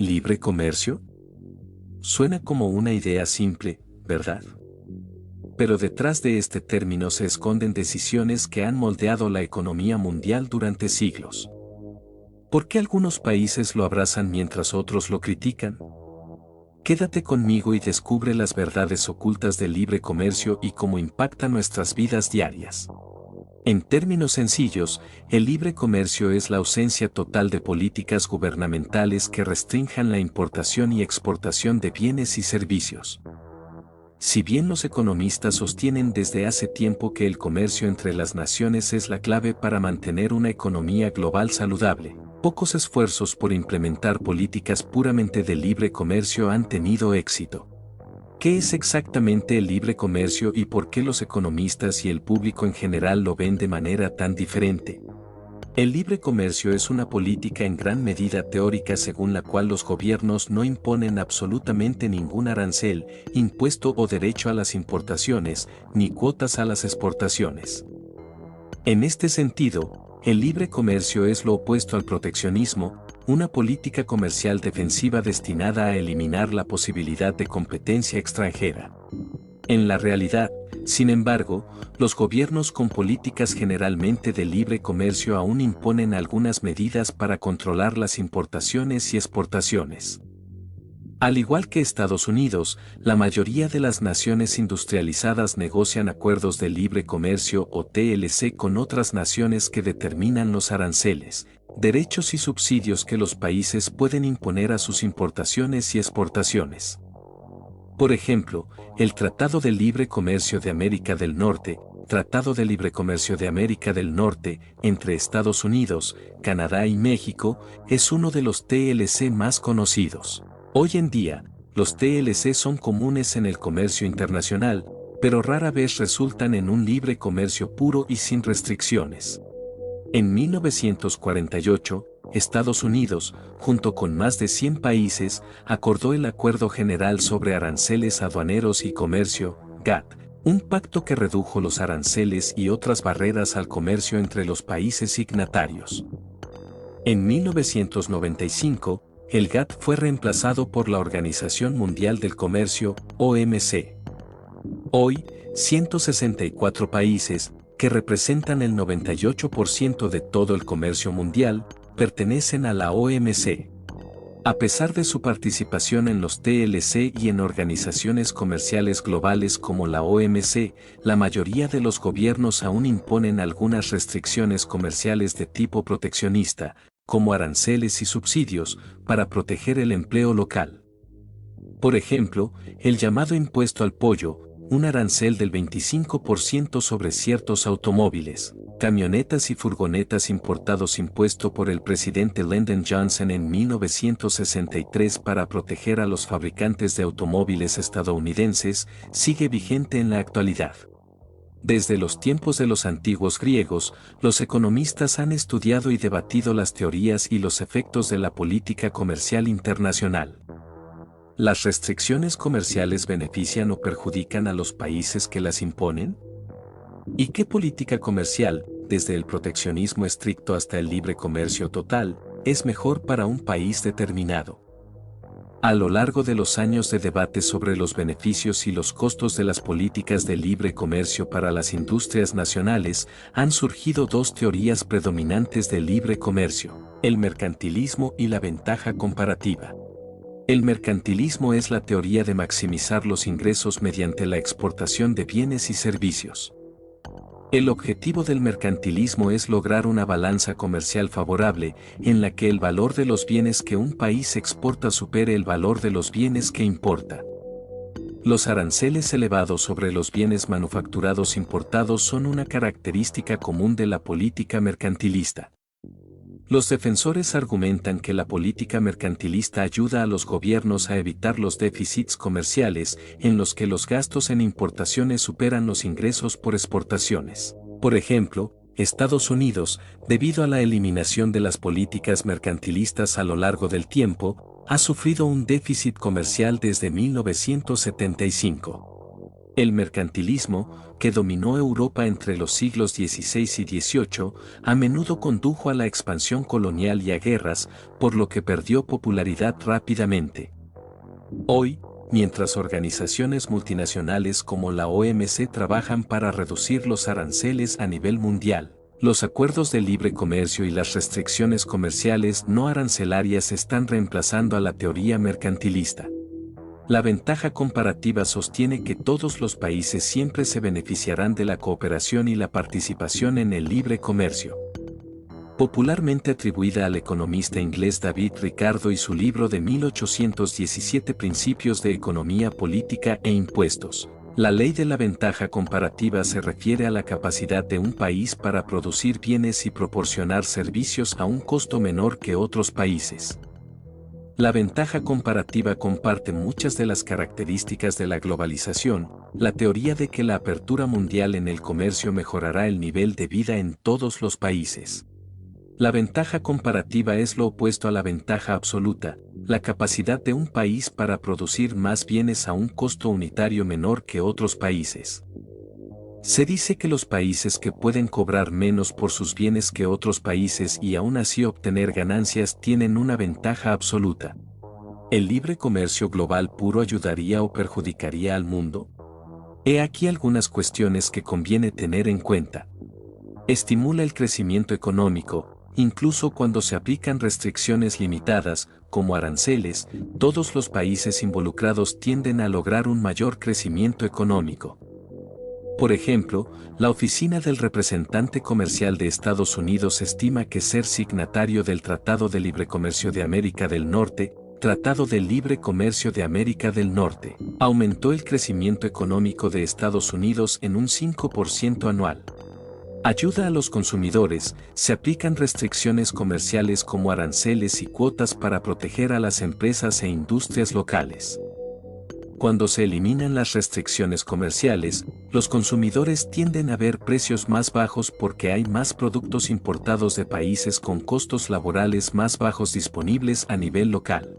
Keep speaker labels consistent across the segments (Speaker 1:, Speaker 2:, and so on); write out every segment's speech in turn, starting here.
Speaker 1: ¿Libre comercio? Suena como una idea simple, ¿verdad? Pero detrás de este término se esconden decisiones que han moldeado la economía mundial durante siglos. ¿Por qué algunos países lo abrazan mientras otros lo critican? Quédate conmigo y descubre las verdades ocultas del libre comercio y cómo impacta nuestras vidas diarias. En términos sencillos, el libre comercio es la ausencia total de políticas gubernamentales que restrinjan la importación y exportación de bienes y servicios. Si bien los economistas sostienen desde hace tiempo que el comercio entre las naciones es la clave para mantener una economía global saludable, pocos esfuerzos por implementar políticas puramente de libre comercio han tenido éxito. ¿Qué es exactamente el libre comercio y por qué los economistas y el público en general lo ven de manera tan diferente? El libre comercio es una política en gran medida teórica según la cual los gobiernos no imponen absolutamente ningún arancel, impuesto o derecho a las importaciones, ni cuotas a las exportaciones. En este sentido, el libre comercio es lo opuesto al proteccionismo, una política comercial defensiva destinada a eliminar la posibilidad de competencia extranjera. En la realidad, sin embargo, los gobiernos con políticas generalmente de libre comercio aún imponen algunas medidas para controlar las importaciones y exportaciones. Al igual que Estados Unidos, la mayoría de las naciones industrializadas negocian acuerdos de libre comercio o TLC con otras naciones que determinan los aranceles, derechos y subsidios que los países pueden imponer a sus importaciones y exportaciones. Por ejemplo, el Tratado de Libre Comercio de América del Norte, Tratado de Libre Comercio de América del Norte, entre Estados Unidos, Canadá y México, es uno de los TLC más conocidos. Hoy en día, los TLC son comunes en el comercio internacional, pero rara vez resultan en un libre comercio puro y sin restricciones. En 1948, Estados Unidos, junto con más de 100 países, acordó el Acuerdo General sobre Aranceles Aduaneros y Comercio, GATT, un pacto que redujo los aranceles y otras barreras al comercio entre los países signatarios. En 1995, el GATT fue reemplazado por la Organización Mundial del Comercio, OMC. Hoy, 164 países, que representan el 98% de todo el comercio mundial, pertenecen a la OMC. A pesar de su participación en los TLC y en organizaciones comerciales globales como la OMC, la mayoría de los gobiernos aún imponen algunas restricciones comerciales de tipo proteccionista, como aranceles y subsidios, para proteger el empleo local. Por ejemplo, el llamado impuesto al pollo, un arancel del 25% sobre ciertos automóviles, camionetas y furgonetas importados impuesto por el presidente Lyndon Johnson en 1963 para proteger a los fabricantes de automóviles estadounidenses, sigue vigente en la actualidad. Desde los tiempos de los antiguos griegos, los economistas han estudiado y debatido las teorías y los efectos de la política comercial internacional. ¿Las restricciones comerciales benefician o perjudican a los países que las imponen? ¿Y qué política comercial, desde el proteccionismo estricto hasta el libre comercio total, es mejor para un país determinado? A lo largo de los años de debate sobre los beneficios y los costos de las políticas de libre comercio para las industrias nacionales, han surgido dos teorías predominantes del libre comercio: el mercantilismo y la ventaja comparativa. El mercantilismo es la teoría de maximizar los ingresos mediante la exportación de bienes y servicios. El objetivo del mercantilismo es lograr una balanza comercial favorable, en la que el valor de los bienes que un país exporta supere el valor de los bienes que importa. Los aranceles elevados sobre los bienes manufacturados importados son una característica común de la política mercantilista. Los defensores argumentan que la política mercantilista ayuda a los gobiernos a evitar los déficits comerciales, en los que los gastos en importaciones superan los ingresos por exportaciones. Por ejemplo, Estados Unidos, debido a la eliminación de las políticas mercantilistas a lo largo del tiempo, ha sufrido un déficit comercial desde 1975. El mercantilismo, que dominó Europa entre los siglos XVI y XVIII, a menudo condujo a la expansión colonial y a guerras, por lo que perdió popularidad rápidamente. Hoy, mientras organizaciones multinacionales como la OMC trabajan para reducir los aranceles a nivel mundial, los acuerdos de libre comercio y las restricciones comerciales no arancelarias están reemplazando a la teoría mercantilista. La ventaja comparativa sostiene que todos los países siempre se beneficiarán de la cooperación y la participación en el libre comercio. Popularmente atribuida al economista inglés David Ricardo y su libro de 1817 Principios de Economía Política e Impuestos. La ley de la ventaja comparativa se refiere a la capacidad de un país para producir bienes y proporcionar servicios a un costo menor que otros países. La ventaja comparativa comparte muchas de las características de la globalización, la teoría de que la apertura mundial en el comercio mejorará el nivel de vida en todos los países. La ventaja comparativa es lo opuesto a la ventaja absoluta, la capacidad de un país para producir más bienes a un costo unitario menor que otros países. Se dice que los países que pueden cobrar menos por sus bienes que otros países y aún así obtener ganancias tienen una ventaja absoluta. ¿El libre comercio global puro ayudaría o perjudicaría al mundo? He aquí algunas cuestiones que conviene tener en cuenta. Estimula el crecimiento económico. Incluso cuando se aplican restricciones limitadas, como aranceles, todos los países involucrados tienden a lograr un mayor crecimiento económico. Por ejemplo, la Oficina del Representante Comercial de Estados Unidos estima que ser signatario del Tratado de Libre Comercio de América del Norte, Tratado de Libre Comercio de América del Norte, aumentó el crecimiento económico de Estados Unidos en un 5% anual. Ayuda a los consumidores, se aplican restricciones comerciales como aranceles y cuotas para proteger a las empresas e industrias locales. Cuando se eliminan las restricciones comerciales, los consumidores tienden a ver precios más bajos porque hay más productos importados de países con costos laborales más bajos disponibles a nivel local.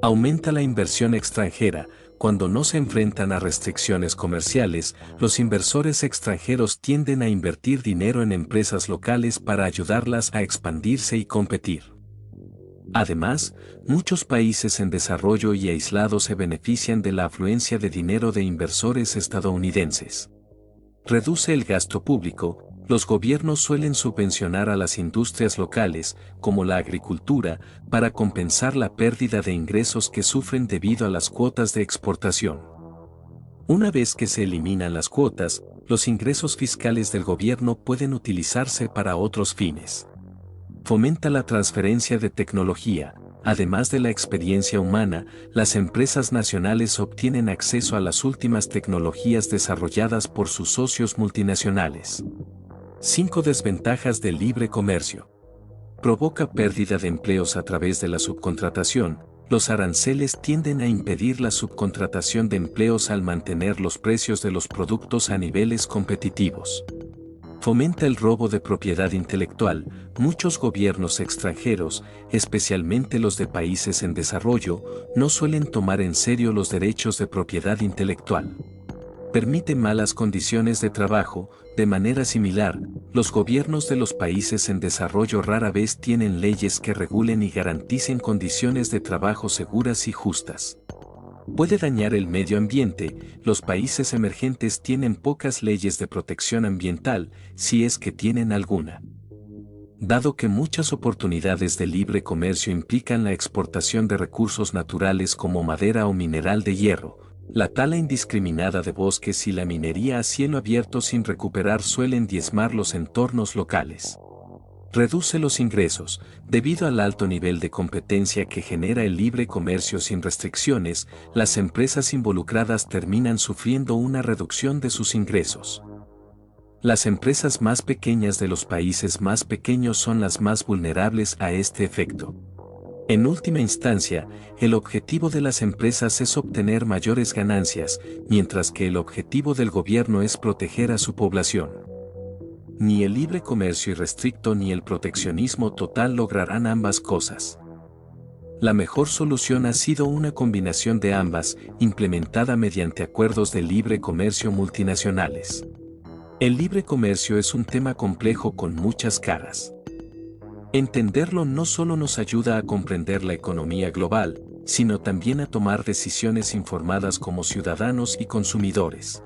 Speaker 1: Aumenta la inversión extranjera. Cuando no se enfrentan a restricciones comerciales, los inversores extranjeros tienden a invertir dinero en empresas locales para ayudarlas a expandirse y competir. Además, muchos países en desarrollo y aislados se benefician de la afluencia de dinero de inversores estadounidenses. Reduce el gasto público. Los gobiernos suelen subvencionar a las industrias locales, como la agricultura, para compensar la pérdida de ingresos que sufren debido a las cuotas de exportación. Una vez que se eliminan las cuotas, los ingresos fiscales del gobierno pueden utilizarse para otros fines. Fomenta la transferencia de tecnología. Además de la experiencia humana, las empresas nacionales obtienen acceso a las últimas tecnologías desarrolladas por sus socios multinacionales. 5 desventajas del libre comercio. Provoca pérdida de empleos a través de la subcontratación. Los aranceles tienden a impedir la subcontratación de empleos al mantener los precios de los productos a niveles competitivos. Fomenta el robo de propiedad intelectual. Muchos gobiernos extranjeros, especialmente los de países en desarrollo, no suelen tomar en serio los derechos de propiedad intelectual. Permite malas condiciones de trabajo. De manera similar, los gobiernos de los países en desarrollo rara vez tienen leyes que regulen y garanticen condiciones de trabajo seguras y justas. Puede dañar el medio ambiente. Los países emergentes tienen pocas leyes de protección ambiental, si es que tienen alguna. Dado que muchas oportunidades de libre comercio implican la exportación de recursos naturales como madera o mineral de hierro, la tala indiscriminada de bosques y la minería a cielo abierto sin recuperar suelen diezmar los entornos locales. Reduce los ingresos. Debido al alto nivel de competencia que genera el libre comercio sin restricciones, las empresas involucradas terminan sufriendo una reducción de sus ingresos. Las empresas más pequeñas de los países más pequeños son las más vulnerables a este efecto. En última instancia, el objetivo de las empresas es obtener mayores ganancias, mientras que el objetivo del gobierno es proteger a su población. Ni el libre comercio irrestricto ni el proteccionismo total lograrán ambas cosas. La mejor solución ha sido una combinación de ambas, implementada mediante acuerdos de libre comercio multinacionales. El libre comercio es un tema complejo con muchas caras. Entenderlo no solo nos ayuda a comprender la economía global, sino también a tomar decisiones informadas como ciudadanos y consumidores.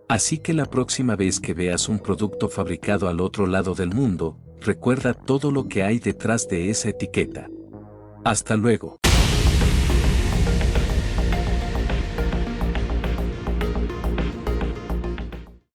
Speaker 1: Así que la próxima vez que veas un producto fabricado al otro lado del mundo, recuerda todo lo que hay detrás de esa etiqueta. Hasta luego.